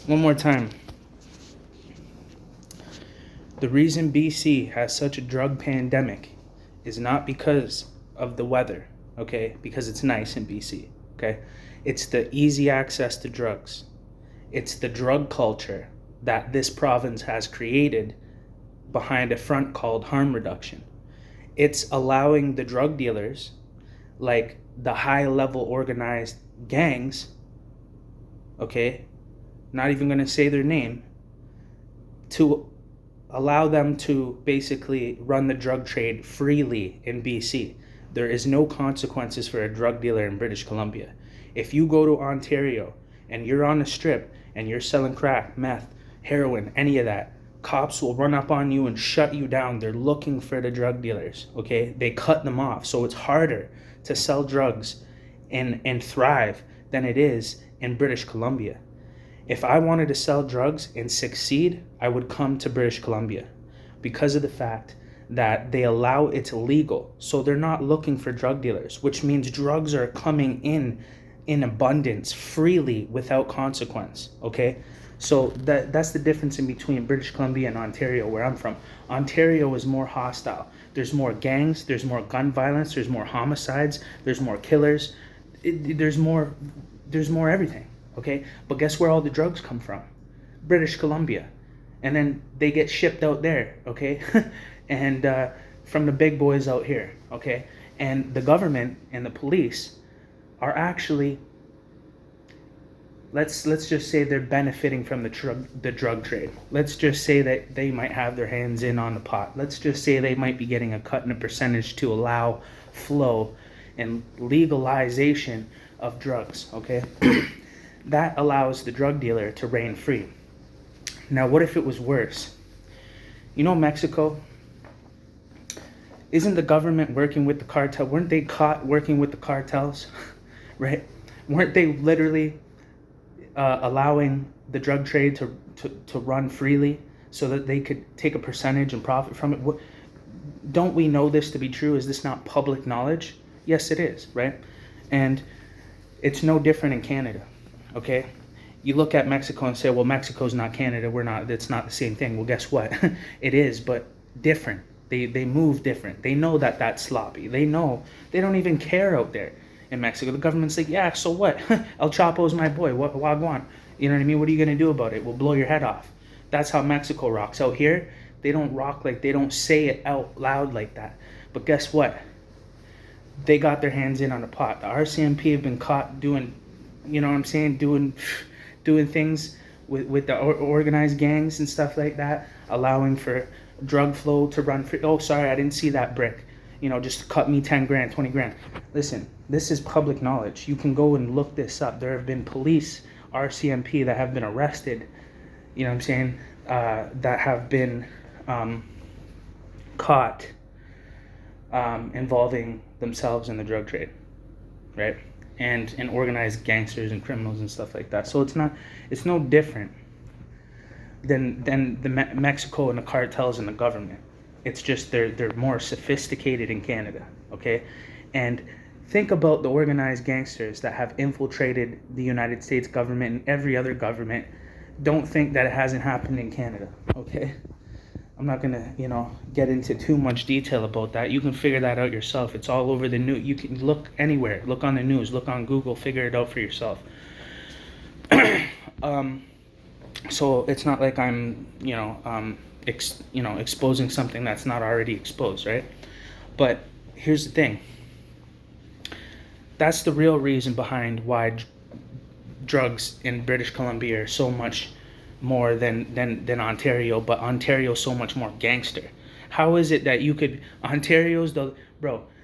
One more time. The reason BC has such a drug pandemic is not because of the weather, okay? Because it's nice in BC, okay? It's the easy access to drugs. It's the drug culture that this province has created behind a front called harm reduction. It's allowing the drug dealers, like the high-level organized gangs, okay? Not even going to say their name, to allow them to basically run the drug trade freely in BC. There is no consequences for a drug dealer in British Columbia. If you go to Ontario and you're on the strip and you're selling crack, meth, heroin, any of that, cops will run up on you and shut you down. They're looking for the drug dealers, okay? They cut them off. So it's harder to sell drugs and thrive than it is in British Columbia. If I wanted to sell drugs and succeed, I would come to British Columbia because of the fact that they allow it's illegal. So they're not looking for drug dealers, which means drugs are coming in abundance, freely, without consequence, okay? So that's the difference in between British Columbia and Ontario, where I'm from. Ontario is more hostile. There's more gangs, there's more gun violence, there's more homicides, there's more killers, there's more everything. Okay, but guess where all the drugs come from? British Columbia. And then they get shipped out there, okay? And from the big boys out here, okay? And the government and the police are actually, let's just say they're benefiting from the drug trade. Let's just say that they might have their hands in on the pot. Let's just say they might be getting a cut in a percentage to allow flow and legalization of drugs, okay? That allows the drug dealer to reign free. Now, what if it was worse? You know Mexico? Isn't the government working with the cartel? Weren't they caught working with the cartels? Right? Weren't they literally allowing the drug trade to run freely so that they could take a percentage and profit from it? Don't we know this to be true? Is this not public knowledge? Yes, it is, right? And it's no different in Canada. Okay, you look at Mexico and say, well, Mexico's not Canada. We're not. It's not the same thing. Well, guess what? It is, but different. They move different. They know that that's sloppy. They know they don't even care out there in Mexico. The government's like, yeah, so what? El Chapo's my boy. What wagwan? You know what I mean? What are you gonna do about it? We'll blow your head off. That's how Mexico rocks. Out here, they don't rock like they don't say it out loud like that. But guess what? They got their hands in on the pot. The RCMP have been caught doing. You know what I'm saying? Doing things with the organized gangs and stuff like that, allowing for drug flow to run free. Oh, sorry, I didn't see that brick. You know, just cut me 10 grand, 20 grand. Listen, this is public knowledge. You can go and look this up. There have been police, RCMP, that have been arrested, you know what I'm saying, that have been caught involving themselves in the drug trade, right? And organized gangsters and criminals and stuff like that. So it's no different than the Mexico and the cartels and the government. It's just they're more sophisticated in Canada, okay? And think about the organized gangsters that have infiltrated the United States government and every other government. Don't think that it hasn't happened in Canada, okay? I'm not gonna, get into too much detail about that. You can figure that out yourself. It's all over the news. You can look anywhere. Look on the news. Look on Google. Figure it out for yourself. So it's not like I'm, exposing something that's not already exposed, right? But here's the thing. That's the real reason behind why drugs in British Columbia are so much more than Ontario, but Ontario's so much more gangster. How is it that you could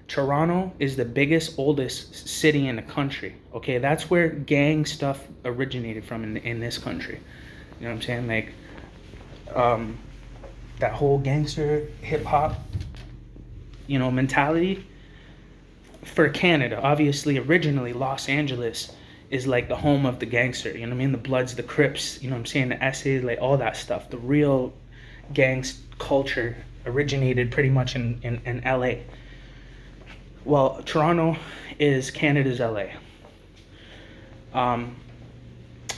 Toronto is the biggest, oldest city in the country, okay? That's where gang stuff originated from in this country. You know what I'm saying? Like that whole gangster hip hop mentality for Canada. Obviously originally Los Angeles is like the home of the gangster, you know what I mean? The Bloods, the Crips, you know what I'm saying? The Essays, like all that stuff. The real gangs culture originated pretty much in LA. Well, Toronto is Canada's LA.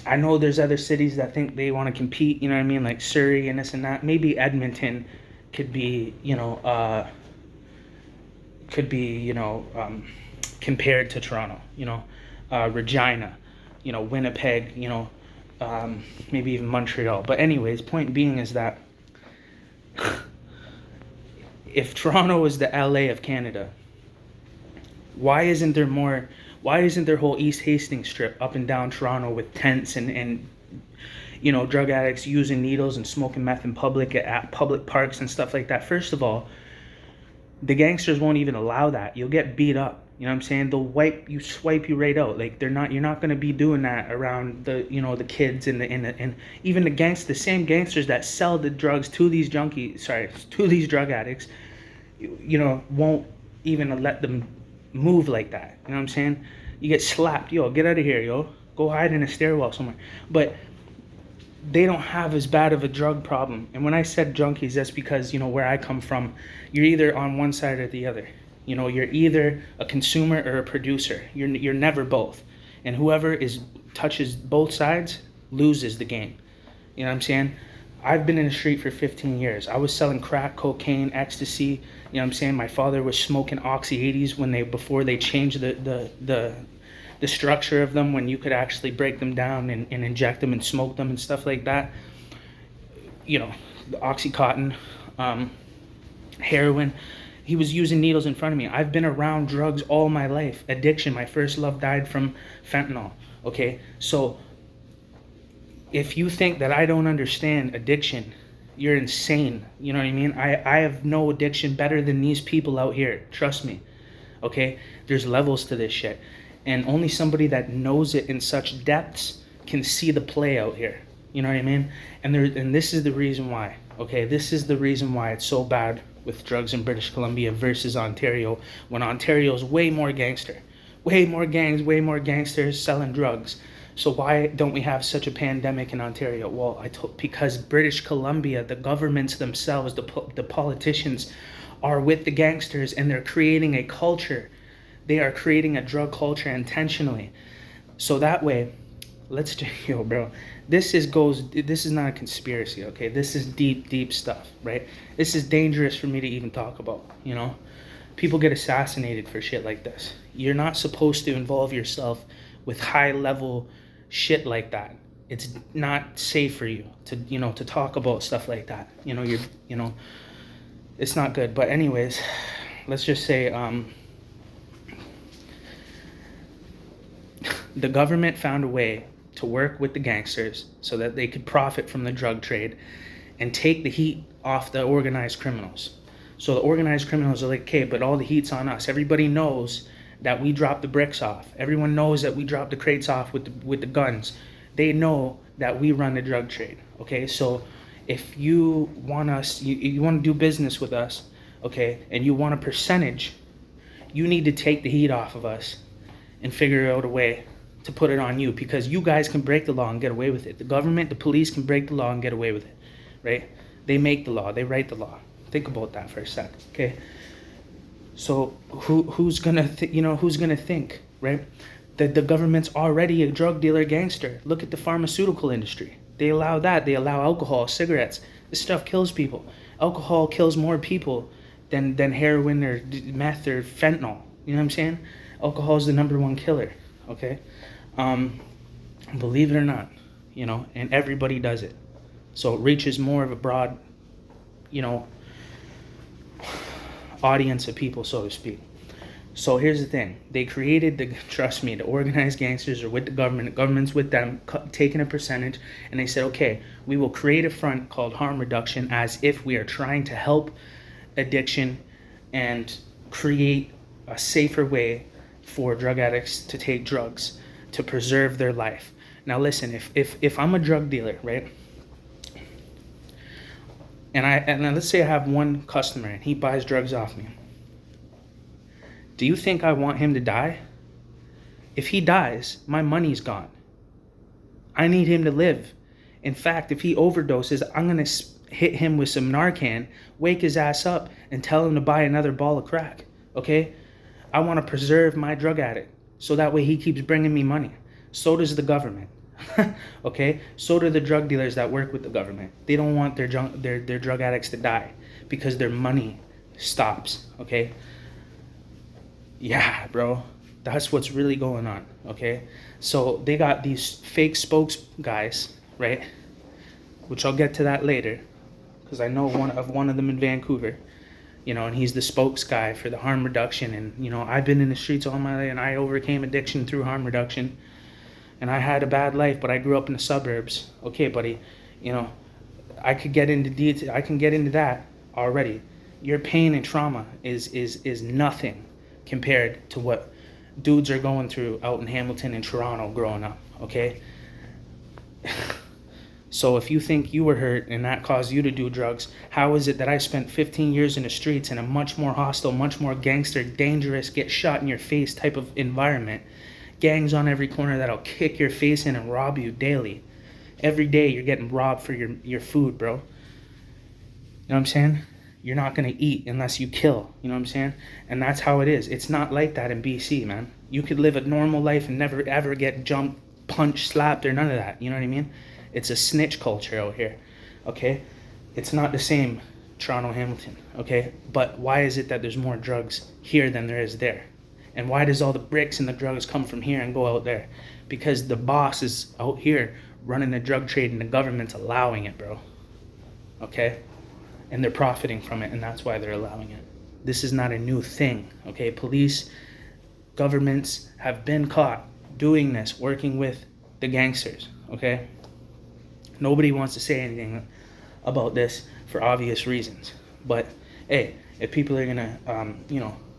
I know there's other cities that think they want to compete, you know what I mean, like Surrey and this and that. Maybe Edmonton could be, compared to Toronto, Regina, Winnipeg, maybe even Montreal. But anyways, point being is that if Toronto is the LA of Canada, why isn't there whole East Hastings strip up and down Toronto with tents and drug addicts using needles and smoking meth in public at public parks and stuff like that? First of all, the gangsters won't even allow that. You'll get beat up. You know what I'm saying? They'll swipe you right out. Like you're not gonna be doing that around the kids and even the same gangsters that sell the drugs to these to these drug addicts, won't even let them move like that. You know what I'm saying? You get slapped, yo, get out of here, yo. Go hide in a stairwell somewhere. But they don't have as bad of a drug problem. And when I said junkies, that's because, where I come from, you're either on one side or the other. You're either a consumer or a producer. You're never both. And whoever touches both sides loses the game. You know what I'm saying? I've been in the street for 15 years. I was selling crack, cocaine, ecstasy. You know what I'm saying? My father was smoking Oxy 80s before they changed the structure of them, when you could actually break them down and inject them and smoke them and stuff like that. The Oxycontin, heroin. He was using needles in front of me. I've been around drugs all my life. Addiction. My first love died from fentanyl. Okay? So if you think that I don't understand addiction, you're insane. You know what I mean? I have no addiction better than these people out here. Trust me. Okay? There's levels to this shit. And only somebody that knows it in such depths can see the play out here. You know what I mean? And this is the reason why. Okay? This is the reason why it's so bad with drugs in British Columbia versus Ontario, when Ontario's way more gangster. Way more gangs, way more gangsters selling drugs. So why don't we have such a pandemic in Ontario? Well, because British Columbia, the governments themselves, the politicians are with the gangsters, and they're creating a culture. They are creating a drug culture intentionally. So that way, bro, this is not a conspiracy, okay? This is deep stuff, right? This is dangerous for me to even talk about, People get assassinated for shit like this. You're not supposed to involve yourself with high level shit like that. It's not safe for you to talk about stuff like that. It's not good. But anyways, let's just say the government found a way to work with the gangsters so that they could profit from the drug trade and take the heat off the organized criminals. So the organized criminals are like, okay, but all the heat's on us. Everybody knows that we dropped the bricks off. Everyone knows that we dropped the crates off with the guns. They know that we run the drug trade. Okay, so if you want you want to do business with us, okay, and you want a percentage, you need to take the heat off of us and figure out a way to put it on you, because you guys can break the law and get away with it. The government, the police can break the law and get away with it, right? They make the law, they write the law. Think about that for a sec, okay? So who's gonna think, right? That the government's already a drug dealer gangster. Look at the pharmaceutical industry. They allow that. They allow alcohol, cigarettes. This stuff kills people. Alcohol kills more people than heroin or meth or fentanyl. You know what I'm saying? Alcohol is the number one killer, okay? Believe it or not, and everybody does it. So it reaches more of a broad, audience of people, so to speak. So here's the thing. They created the organized gangsters are with the government's with them, taking a percentage, and they said, okay, we will create a front called harm reduction, as if we are trying to help addiction and create a safer way for drug addicts to take drugs to preserve their life. Now listen, if I'm a drug dealer, right? And let's say I have one customer and he buys drugs off me. Do you think I want him to die? If he dies, my money's gone. I need him to live. In fact, if he overdoses, I'm going to hit him with some Narcan, wake his ass up, and tell him to buy another ball of crack, okay? I want to preserve my drug addict, so that way he keeps bringing me money. So does the government, Okay, so do the drug dealers that work with the government. They don't want their drug addicts to die because their money stops. Okay, yeah, bro, that's what's really going on. Okay, so they got these fake spokes guys, right, which I'll get to that later because I know one of them in Vancouver, and he's the spokes guy for the harm reduction. And I've been in the streets all my life, and I overcame addiction through harm reduction. And I had a bad life, but I grew up in the suburbs. Okay, buddy, I could get into detail. I can get into that already. Your pain and trauma is nothing compared to what dudes are going through out in Hamilton and Toronto growing up. Okay. So if you think you were hurt and that caused you to do drugs, how is it that I spent 15 years in the streets in a much more hostile, much more gangster, dangerous, get shot in your face type of environment? Gangs on every corner that'll kick your face in and rob you daily. Every day you're getting robbed for your food, bro. You know what I'm saying? You're not going to eat unless you kill. You know what I'm saying? And that's how it is. It's not like that in BC, man. You could live a normal life and never ever get jumped, punched, slapped, or none of that. You know what I mean? It's a snitch culture out here. Okay? It's not the same Toronto, Hamilton. Okay? But why is it that there's more drugs here than there is there? And why does all the bricks and the drugs come from here and go out there? Because the boss is out here running the drug trade and the government's allowing it, bro. Okay? And they're profiting from it, and that's why they're allowing it. This is not a new thing, okay? Police, governments have been caught doing this, working with the gangsters, okay? Nobody wants to say anything about this for obvious reasons. But, hey, if people are going to,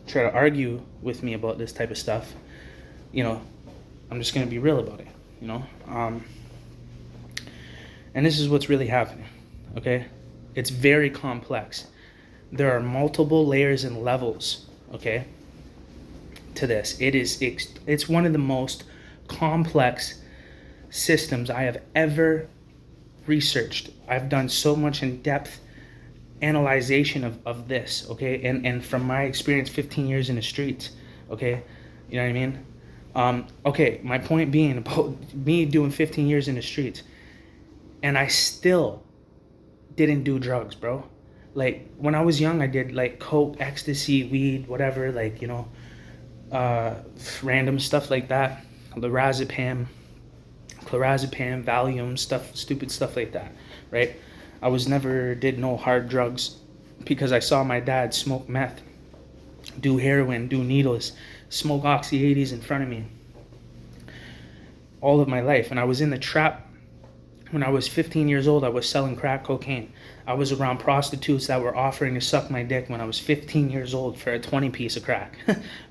try to argue with me about this type of stuff, I'm just going to be real about it, and this is what's really happening, okay? It's very complex. There are multiple layers and levels, okay, to this. It's one of the most complex systems I have ever researched. I've done so much in-depth analyzation of this, okay, and from my experience 15 years in the streets, okay, you know what I mean? Okay, my point being about me doing 15 years in the streets, and I still didn't do drugs, bro. Like, when I was young, I did, like, coke, ecstasy, weed, whatever, like, random stuff like that, lorazepam, Valium, stupid stuff like that, right? I never did no hard drugs because I saw my dad smoke meth, do heroin, do needles, smoke Oxy 80s in front of me all of my life. And I was in the trap. When I was 15 years old, I was selling crack cocaine. I was around prostitutes that were offering to suck my dick when I was 15 years old for a 20 piece of crack.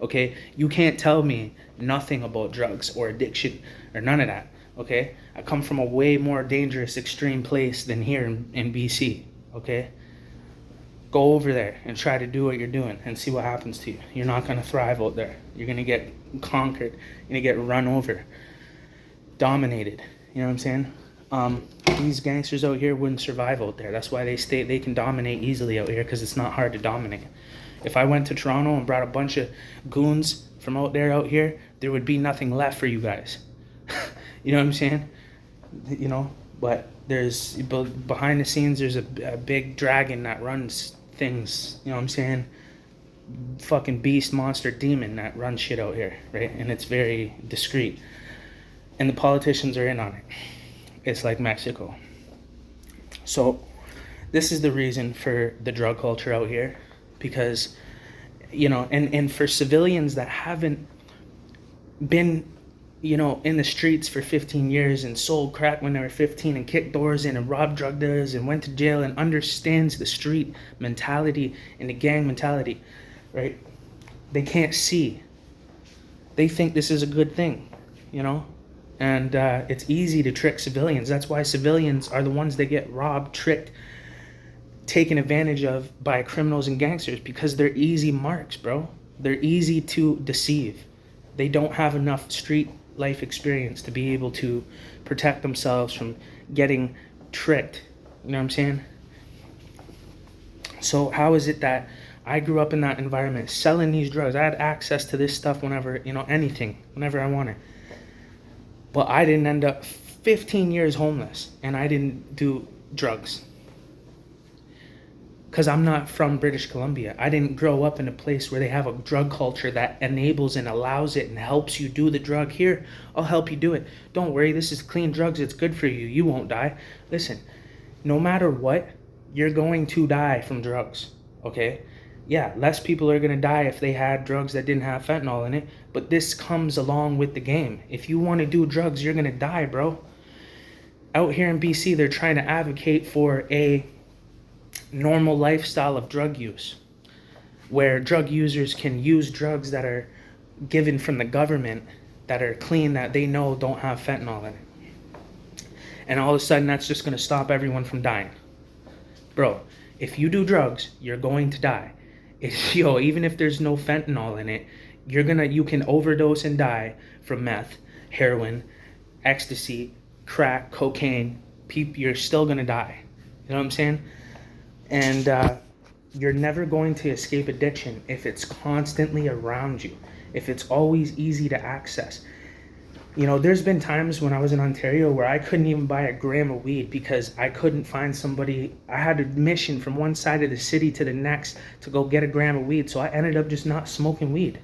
Okay? You can't tell me nothing about drugs or addiction or none of that. Okay? I come from a way more dangerous, extreme place than here in BC. Okay? Go over there and try to do what you're doing and see what happens to you. You're not going to thrive out there. You're going to get conquered. You're going to get run over. Dominated. You know what I'm saying? These gangsters out here wouldn't survive out there. That's why they can dominate easily out here, because it's not hard to dominate. If I went to Toronto and brought a bunch of goons from out here, there would be nothing left for you guys. You know what I'm saying? But behind the scenes, there's a big dragon that runs things. You know what I'm saying? Fucking beast, monster, demon that runs shit out here, right? And it's very discreet. And the politicians are in on it. It's like Mexico. So this is the reason for the drug culture out here, because, and for civilians that haven't been, in the streets for 15 years and sold crack when they were 15 and kicked doors in and robbed drug dealers and went to jail and understands the street mentality and the gang mentality, right? They can't see. They think this is a good thing, And it's easy to trick civilians. That's why civilians are the ones that get robbed, tricked, taken advantage of by criminals and gangsters, because they're easy marks, bro. They're easy to deceive. They don't have enough street life experience to be able to protect themselves from getting tricked. You know what I'm saying? So how is it that I grew up in that environment, selling these drugs? I had access to this stuff whenever, whenever I wanted. But I didn't end up 15 years homeless and I didn't do drugs. Because I'm not from British Columbia. I didn't grow up in a place where they have a drug culture that enables and allows it and helps you do the drug. Here, I'll help you do it. Don't worry, this is clean drugs. It's good for you. You won't die. Listen, no matter what, you're going to die from drugs, okay? Yeah, less people are going to die if they had drugs that didn't have fentanyl in it, but this comes along with the game. If you want to do drugs, you're going to die, bro. Out here in BC, they're trying to advocate for a normal lifestyle of drug use, where drug users can use drugs that are given from the government that are clean, that they know don't have fentanyl in it. And all of a sudden that's just going to stop everyone from dying. Bro, if you do drugs, you're going to die. Even if there's no fentanyl in it, you can overdose and die from meth, heroin, ecstasy, crack, cocaine. You're still going to die. You know what I'm saying? And you're never going to escape addiction if it's constantly around you, if it's always easy to access. You know, there's been times when I was in Ontario where I couldn't even buy a gram of weed because I couldn't find somebody. I had a mission from one side of the city to the next to go get a gram of weed, so I ended up just not smoking weed.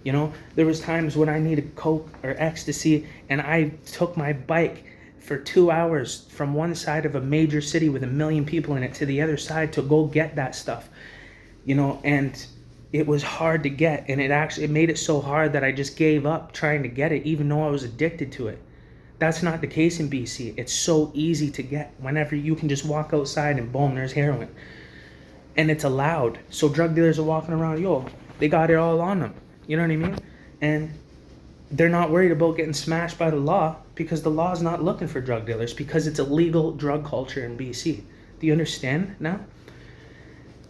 You know, there was times when I needed coke or ecstasy and I took my bike for 2 hours from one side of a major city with 1 million people in it to the other side to go get that stuff, you know, and it was hard to get, and it made it so hard that I just gave up trying to get it, even though I was addicted to it. That's not the case in BC. It's so easy to get. Whenever you can just walk outside and boom, there's heroin. And it's allowed. So drug dealers are walking around, they got it all on them. You know what I mean? And they're not worried about getting smashed by the law because the law is not looking for drug dealers because it's a legal drug culture in BC. Do you understand now?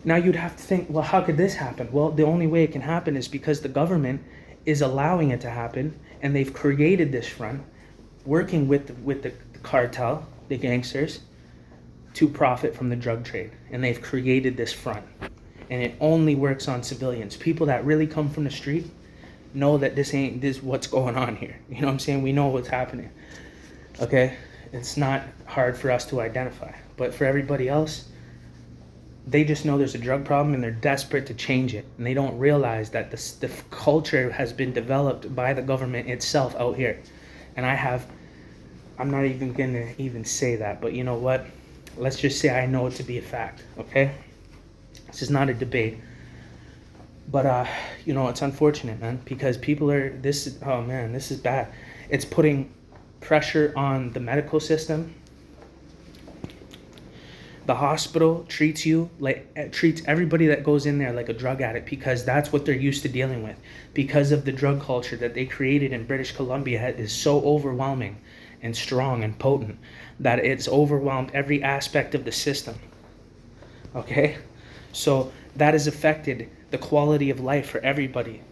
Now you'd have to think, well, how could this happen? Well, the only way it can happen is because the government is allowing it to happen, and they've created this front, working with the cartel, the gangsters, to profit from the drug trade. And they've created this front. And it only works on civilians. People that really come from the street know that this what's going on here. You know what I'm saying? We know what's happening. Okay? It's not hard for us to identify. But for everybody else, they just know there's a drug problem and they're desperate to change it. And they don't realize that the culture has been developed by the government itself out here. And I'm not even going to even say that. But you know what? Let's just say I know it to be a fact. Okay? This is not a debate. But, it's unfortunate, man, because this is bad. It's putting pressure on the medical system. The hospital treats everybody that goes in there like a drug addict because that's what they're used to dealing with. Because of the drug culture that they created in British Columbia is so overwhelming and strong and potent that it's overwhelmed every aspect of the system. Okay? So that has affected the quality of life for everybody.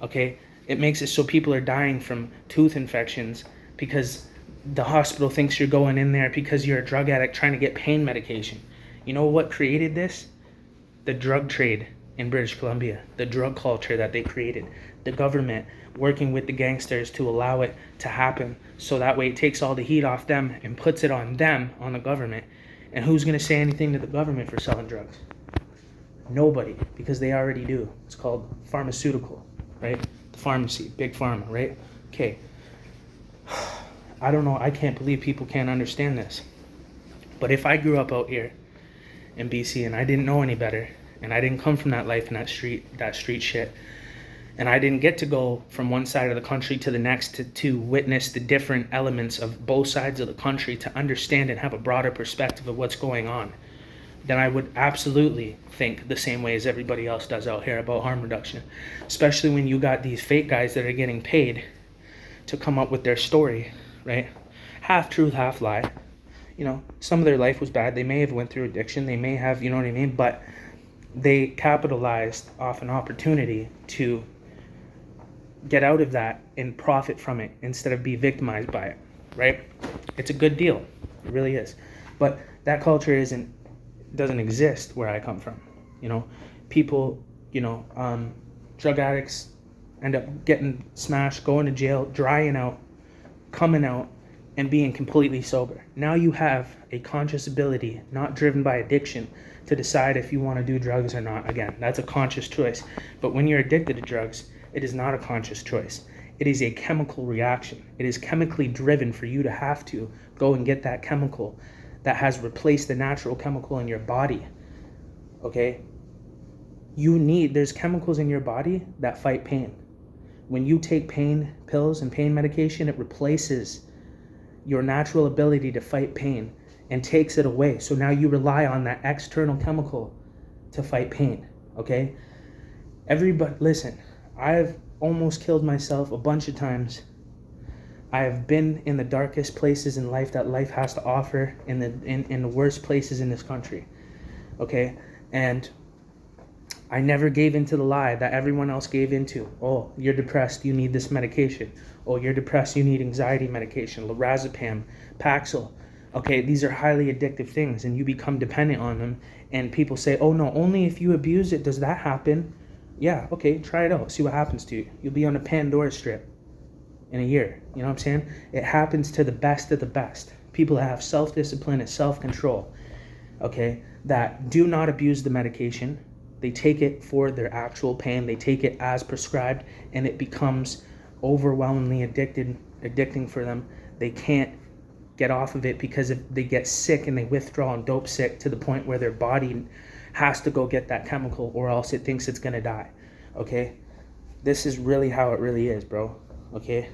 Okay? It makes it so people are dying from tooth infections because the hospital thinks you're going in there because you're a drug addict trying to get pain medication. You know what created this? The drug trade in British Columbia. The drug culture that they created. The government working with the gangsters to allow it to happen so that way it takes all the heat off them and puts it on them, on the government. And who's going to say anything to the government for selling drugs? Nobody, because they already do. It's called pharmaceutical, right? The pharmacy, big pharma, right? Okay. I don't know. I can't believe people can't understand this. But if I grew up out here in BC and I didn't know any better, and I didn't come from that life and that street shit, and I didn't get to go from one side of the country to the next to witness the different elements of both sides of the country to understand and have a broader perspective of what's going on, then I would absolutely think the same way as everybody else does out here about harm reduction. Especially when you got these fake guys that are getting paid to come up with their story, right? Half truth, half lie. Some of their life was bad. They may have went through addiction. They may have, you know what I mean? But they capitalized off an opportunity to get out of that and profit from it instead of be victimized by it, right? It's a good deal. It really is. But that culture doesn't exist where I come from. People, drug addicts end up getting smashed, going to jail, drying out, coming out, and being completely sober. Now you have a conscious ability, not driven by addiction, to decide if you want to do drugs or not. Again, that's a conscious choice. But when you're addicted to drugs, it is not a conscious choice. It is a chemical reaction. It is chemically driven for you to have to go and get that chemical that has replaced the natural chemical in your body. Okay? There's chemicals in your body that fight pain. When you take pain pills and pain medication, it replaces your natural ability to fight pain and takes it away. So now you rely on that external chemical to fight pain, okay? Everybody, listen, I've almost killed myself a bunch of times. I have been in the darkest places in life that life has to offer, in the worst places in this country, okay? And I never gave into the lie that everyone else gave into. Oh, you're depressed, you need this medication. Oh, you're depressed, you need anxiety medication, lorazepam, Paxil. Okay, these are highly addictive things, and you become dependent on them. And people say, oh no, only if you abuse it does that happen. Yeah, okay, try it out, see what happens to you. You'll be on a Pandora strip in a year. You know what I'm saying? It happens to the best of the best. People that have self-discipline and self-control, okay, that do not abuse the medication. They take it for their actual pain. They take it as prescribed, and it becomes overwhelmingly addicting for them. They can't get off of it because if they get sick and they withdraw and dope sick to the point where their body has to go get that chemical, or else it thinks it's gonna die. Okay? This is really how it really is, bro. Okay?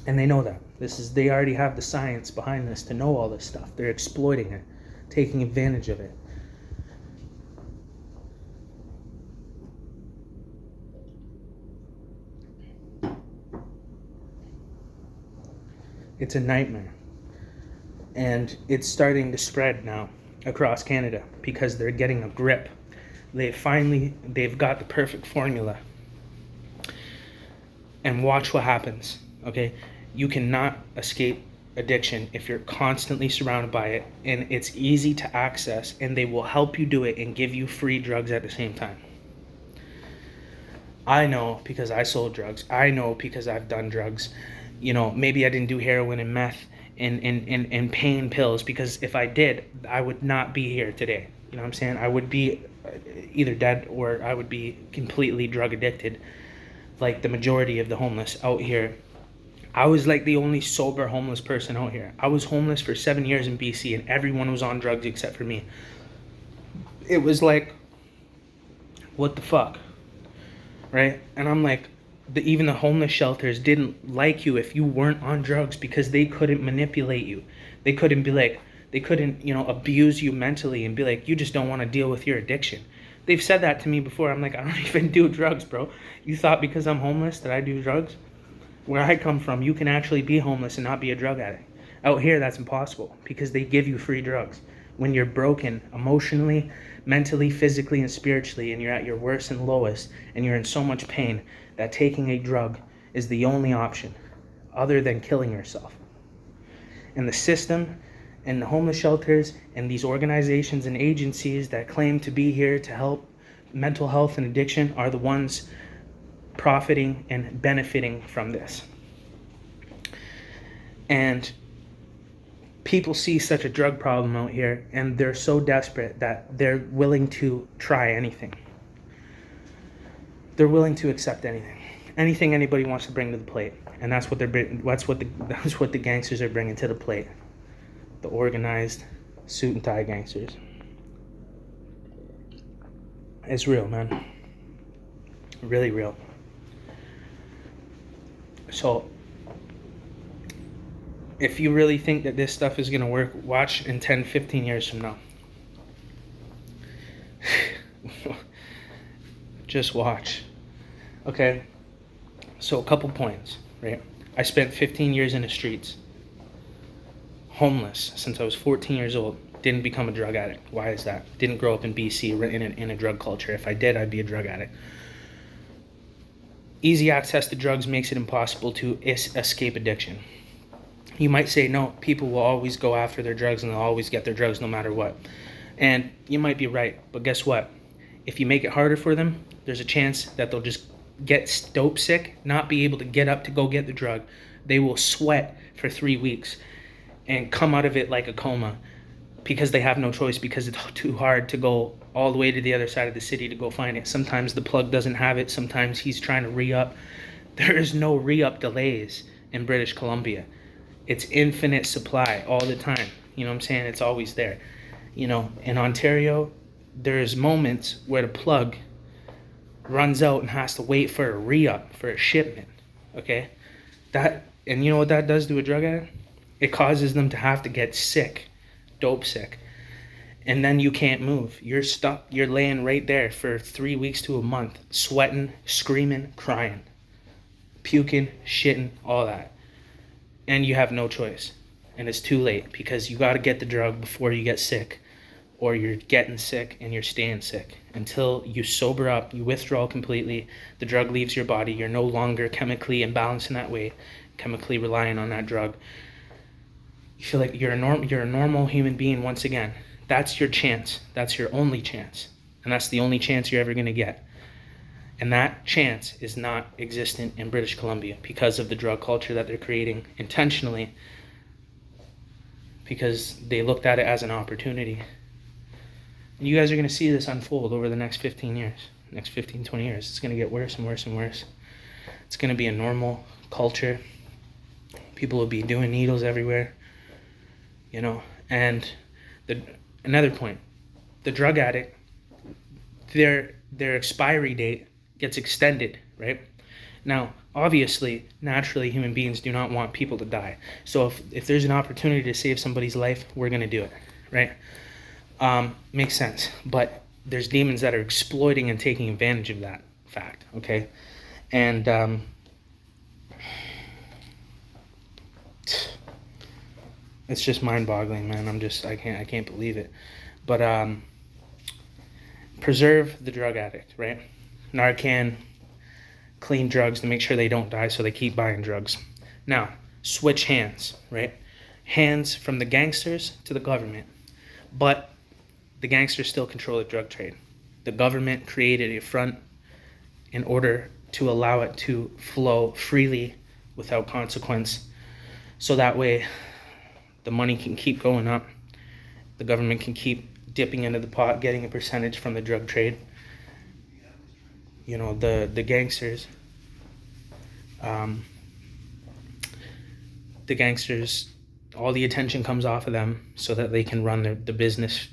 And they know that. They already have the science behind this to know all this stuff. They're exploiting it, taking advantage of it. It's a nightmare. And it's starting to spread now across Canada because they're getting a grip. They've got the perfect formula. And watch what happens, okay? You cannot escape addiction if you're constantly surrounded by it, and it's easy to access, and they will help you do it and give you free drugs at the same time. I know because I sold drugs. I know because I've done drugs. You know, maybe I didn't do heroin and meth and pain pills, because if I did, I would not be here today. You know what I'm saying? I would be either dead or I would be completely drug addicted, like the majority of the homeless out here. I was like the only sober homeless person out here. I was homeless for 7 years in BC, and everyone was on drugs except for me. It was like, what the fuck? Right? And I'm like, even the homeless shelters didn't like you if you weren't on drugs, because they couldn't manipulate you. They couldn't abuse you mentally and be like, you just don't want to deal with your addiction. They've said that to me before. I'm like, I don't even do drugs, bro. You thought because I'm homeless that I do drugs? Where I come from, you can actually be homeless and not be a drug addict. Out here, that's impossible because they give you free drugs. When you're broken emotionally, mentally, physically, and spiritually, and you're at your worst and lowest, and you're in so much pain, that taking a drug is the only option other than killing yourself. And the system and the homeless shelters and these organizations and agencies that claim to be here to help mental health and addiction are the ones profiting and benefiting from this. And people see such a drug problem out here, and they're so desperate that they're willing to try anything. They're willing to accept anything anybody wants to bring to the plate, and that's what the gangsters are bringing to the plate. The organized suit and tie gangsters. It's real, man. Really real. So, if you really think that this stuff is going to work, watch in 10, 15 years from now. Just watch. Okay? So, a couple points, right? I spent 15 years in the streets. Homeless since I was 14 years old. Didn't become a drug addict. Why is that? Didn't grow up in BC in a drug culture. If I did, I'd be a drug addict. Easy access to drugs makes it impossible to escape addiction. You might say, no, people will always go after their drugs and they'll always get their drugs no matter what. And you might be right, but guess what? If you make it harder for them, there's a chance that they'll just get dope sick, not be able to get up to go get the drug, They will sweat for 3 weeks and come out of it like a coma because they have no choice, because it's too hard to go all the way to the other side of the city to go find it. Sometimes the plug doesn't have it. Sometimes he's trying to re-up. There is no re-up delays in British Columbia. It's infinite supply all the time. You know what I'm saying? It's always there. You know, in Ontario, there's moments where the plug runs out and has to wait for a re-up, for a shipment. Okay? And you know what that does to a drug addict? It causes them to have to get sick, dope sick. And then you can't move. You're stuck. You're laying right there for 3 weeks to a month, sweating, screaming, crying, puking, shitting, all that. And you have no choice. And it's too late, because you got to get the drug before you get sick, or you're getting sick and you're staying sick. Until you sober up, you withdraw completely, the drug leaves your body, you're no longer chemically imbalanced in that way, chemically relying on that drug. You feel like you're a normal human being once again. That's your chance. That's your only chance. And that's the only chance you're ever going to get. And that chance is not existent in British Columbia because of the drug culture that they're creating intentionally, because they looked at it as an opportunity. And you guys are going to see this unfold over the next 15 years, next 15, 20 years. It's going to get worse and worse and worse. It's going to be a normal culture. People will be doing needles everywhere, you know. And another point, the drug addict, their expiry date gets extended, right? Now, obviously, naturally, human beings do not want people to die. So if there's an opportunity to save somebody's life, we're going to do it, right? Makes sense. But there's demons that are exploiting and taking advantage of that fact, okay? And it's just mind-boggling, man. I can't believe it. But preserve the drug addict, right? Narcan, clean drugs to make sure they don't die, so they keep buying drugs. Now, switch hands, right? Hands from the gangsters to the government. But the gangsters still control the drug trade. The government created a front in order to allow it to flow freely without consequence. So that way, the money can keep going up. The government can keep dipping into the pot, getting a percentage from the drug trade. You know, the gangsters, all the attention comes off of them so that they can run the business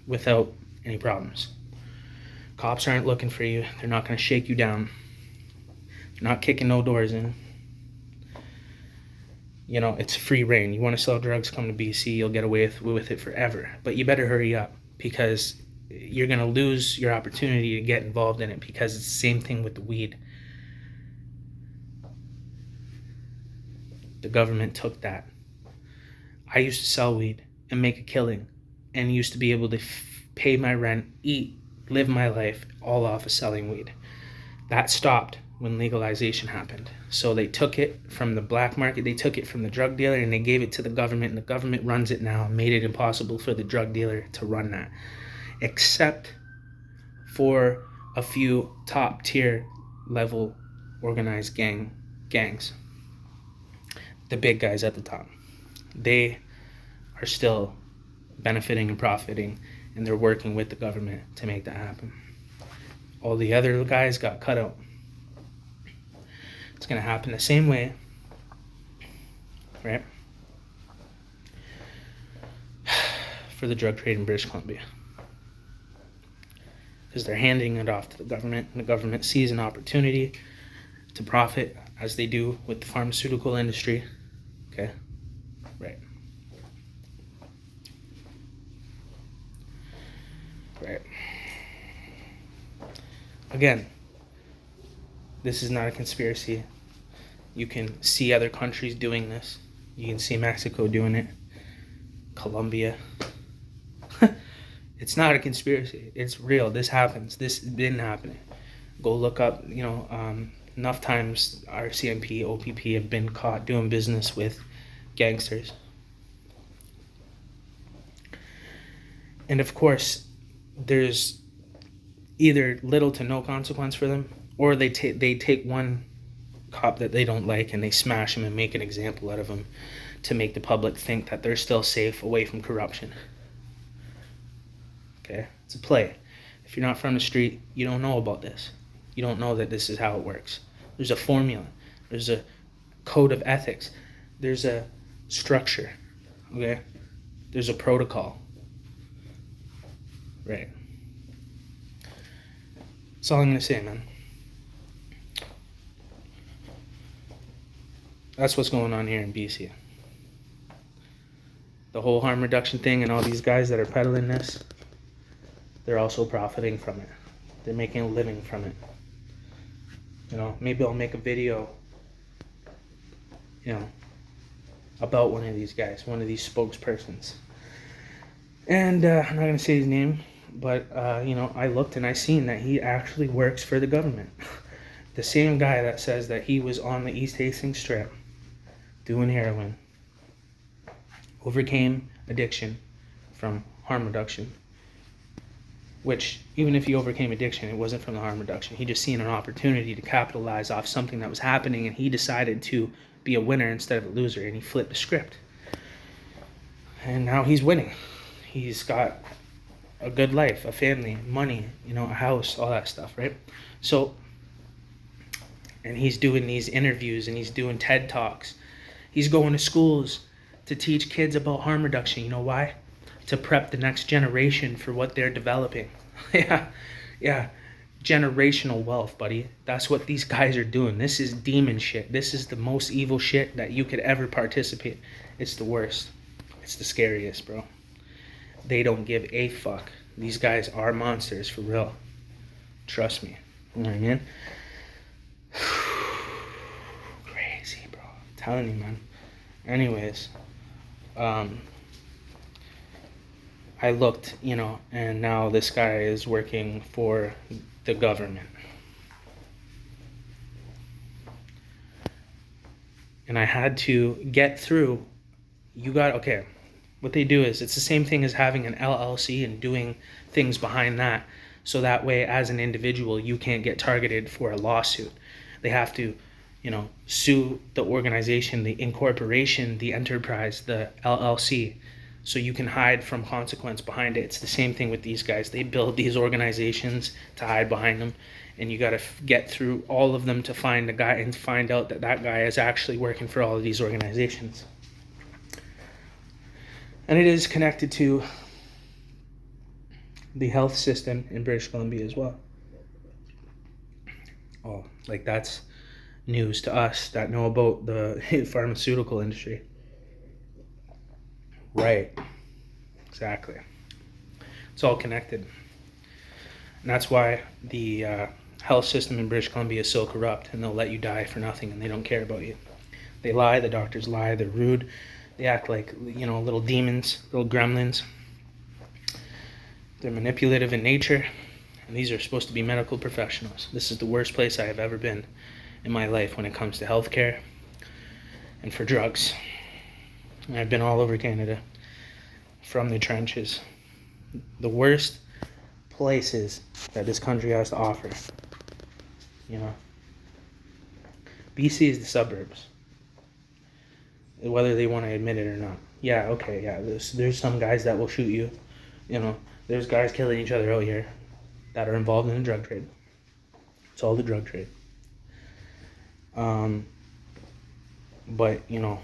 without any problems. Cops aren't looking for you. They're not going to shake you down. They're not kicking no doors in. You know, it's free reign. You want to sell drugs, come to BC, you'll get away with it forever. But you better hurry up, because you're going to lose your opportunity to get involved in it, because it's the same thing with the weed. The government took that. I used to sell weed and make a killing, and used to be able to pay my rent, eat, live my life all off of selling weed. That stopped when legalization happened. So they took it from the black market, they took it from the drug dealer, and they gave it to the government, and the government runs it now and made it impossible for the drug dealer to run that. Except for a few top tier level organized gangs. The big guys at the top. They are still benefiting and profiting, and they're working with the government to make that happen. All the other guys got cut out. It's going to happen the same way, right? For the drug trade in British Columbia. Because they're handing it off to the government, and the government sees an opportunity to profit, as they do with the pharmaceutical industry. Okay? Right. Right. Again, this is not a conspiracy. You can see other countries doing this. You can see Mexico doing it. Colombia. It's not a conspiracy. It's real. This happens. This has been happening. Go look up, enough times RCMP, OPP have been caught doing business with gangsters. And of course, there's either little to no consequence for them, or they take one cop that they don't like, and they smash him and make an example out of him to make the public think that they're still safe away from corruption. Okay? It's a play. If you're not from the street, you don't know about this. You don't know that this is how it works. There's a formula. There's a code of ethics. There's a structure. Okay? There's a protocol. Right. That's all I'm going to say, man. That's what's going on here in BC. The whole harm reduction thing, and all these guys that are peddling this, they're also profiting from it. They're making a living from it. You know, maybe I'll make a video, you know, about one of these guys, one of these spokespersons. And I'm not going to say his name, but, you know, I looked and I seen that he actually works for the government. The same guy that says that he was on the East Hastings Strip doing heroin, overcame addiction from harm reduction. Which, even if he overcame addiction, it wasn't from the harm reduction. He just seen an opportunity to capitalize off something that was happening, and he decided to be a winner instead of a loser, and he flipped the script. And now he's winning. He's got a good life, a family, money, you know, a house, all that stuff, right? So, and he's doing these interviews, and he's doing TED Talks. He's going to schools to teach kids about harm reduction. You know why? To prep the next generation for what they're developing. yeah. Generational wealth, buddy. That's what these guys are doing. This is demon shit. This is the most evil shit that you could ever participate. It's the worst. It's the scariest, bro. They don't give a fuck. These guys are monsters, for real. Trust me. You know what I mean? Crazy, bro. I'm telling you, man. Anyways, I looked, you know, and now this guy is working for the government. And I had to get through, okay, what they do is, it's the same thing as having an LLC and doing things behind that. So that way, as an individual, you can't get targeted for a lawsuit. They have to, you know, sue the organization, the incorporation, the enterprise, the LLC. So you can hide from consequence behind it. It's the same thing with these guys. They build these organizations to hide behind them. And you got to get through all of them to find a guy and find out that that guy is actually working for all of these organizations. And it is connected to the health system in British Columbia as well. Oh, like that's news to us that know about the pharmaceutical industry. Right. Exactly. It's all connected. And that's why the health system in British Columbia is so corrupt, and they'll let you die for nothing, and they don't care about you. They lie, the doctors lie, they're rude. They act like, you know, little demons, little gremlins. They're manipulative in nature, and these are supposed to be medical professionals. This is the worst place I have ever been in my life when it comes to healthcare and for drugs. And I've been all over Canada, from the trenches. The worst places that this country has to offer. You know, BC is the suburbs, whether they want to admit it or not. Yeah, okay, yeah, there's some guys that will shoot you. You know, there's guys killing each other out here that are involved in the drug trade. It's all the drug trade. But, you know,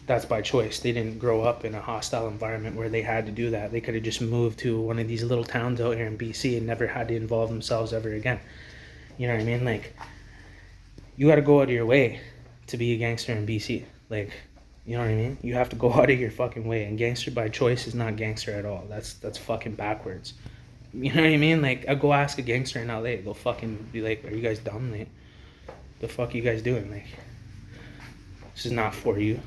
that's by choice. They didn't grow up in a hostile environment where they had to do that. They could have just moved to one of these little towns out here in BC and never had to involve themselves ever again. You know what I mean? Like, you got to go out of your way to be a gangster in BC. Like, you know what I mean? You have to go out of your fucking way. And gangster by choice is not gangster at all. That's fucking backwards. You know what I mean? Like, I'll go ask a gangster in LA. They'll fucking be like, are you guys dumb? Like, the fuck are you guys doing? Like, this is not for you.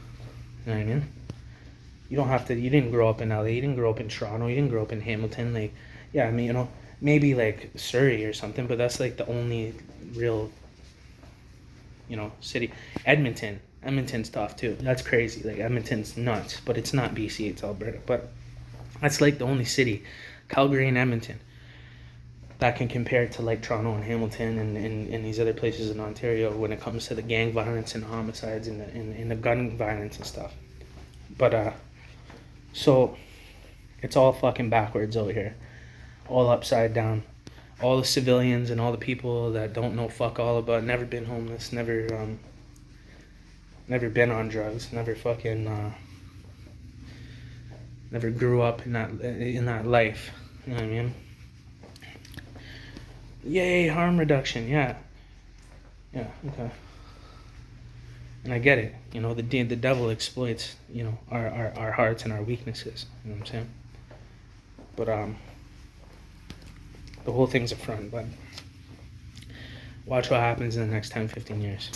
You know what I mean? You don't have to, you didn't grow up in LA, you didn't grow up in Toronto, you didn't grow up in Hamilton. Like, yeah, I mean, you know, maybe like Surrey or something, but that's like the only real, you know, city. Edmonton's tough too. That's crazy. Like, Edmonton's nuts, but it's not BC, it's Alberta. But that's like the only city. Calgary and Edmonton. that can compare to like Toronto and Hamilton and these other places in Ontario when it comes to the gang violence and the homicides and the gun violence and stuff. But so it's all fucking backwards over here, all upside down. All the civilians and all the people that don't know fuck all about, never been homeless, never been on drugs, never grew up in that life. You know what I mean? Yay, harm reduction, yeah, okay. And I get it, you know, the devil exploits, you know, our hearts and our weaknesses. You know what I'm saying? But the whole thing's a front. But watch what happens in the next 10, 15 years.